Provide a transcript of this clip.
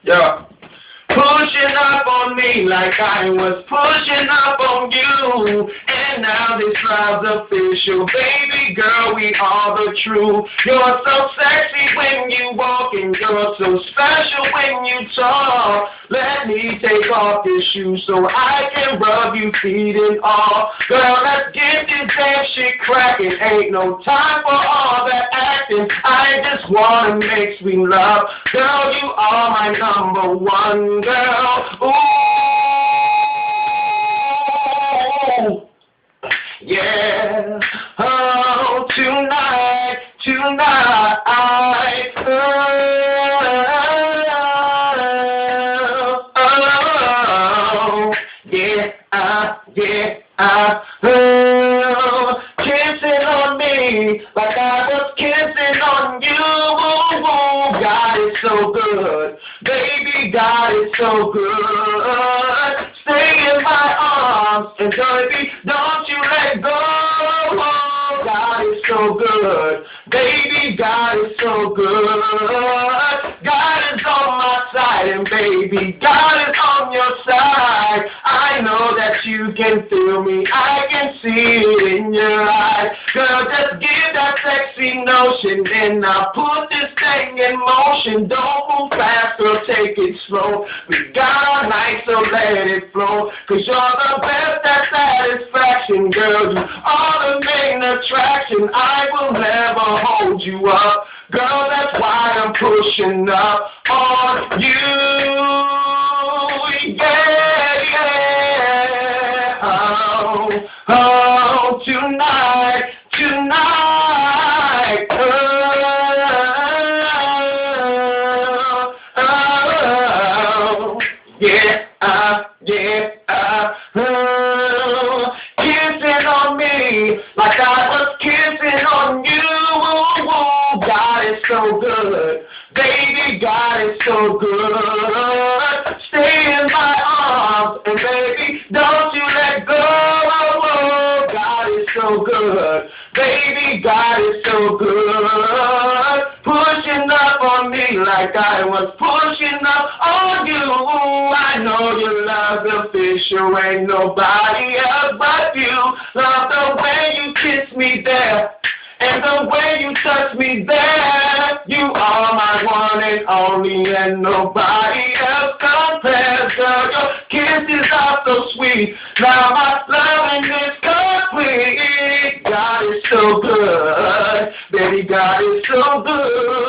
Yeah. Pushing up on me like I was pushing up on you. And now this love's official. Baby girl, we are the true. You're so sexy when you walk and you're so special when you talk. Let me take off this shoe so I can rub you feet and all. Girl, let's get this damn shit cracking. Ain't no time for all that acting. I just wanna make sweet love. Girl, you are my number one, girl. Ooh, yeah. Oh, tonight, tonight. Oh, yeah, oh, kissing on me like I was kissing on you. God is so good, baby, God is so good. Stay in my arms and baby, don't you let go. God is so good, baby, God is so good. God is on my side and baby, God is on your side. I know that you can feel me, I can see it in your eyes. Girl, just give that sexy notion, then I'll put this thing in motion. Don't move fast, girl, take it slow. We got all night, so let it flow. Cause you're the best at satisfaction, girl. You are the main attraction. I will never hold you up. Girl, that's why I'm pushing up on you. Yeah, yeah. Oh, tonight, tonight. Oh, yeah, yeah. Kissing on me like I was kissing on you. God is so good, baby, God is so good. Stay in my arms and baby, don't you let go. God is so good, baby, God is so good. Pushing up on me like I was pushing up on you. I know your love's official, ain't nobody else but you. Love the way you kiss me there, and the way you touch me there. You are my one and only, and nobody else compares. Girl, your kisses are so sweet. Now my loving is complete. God is so good, baby, God is so good.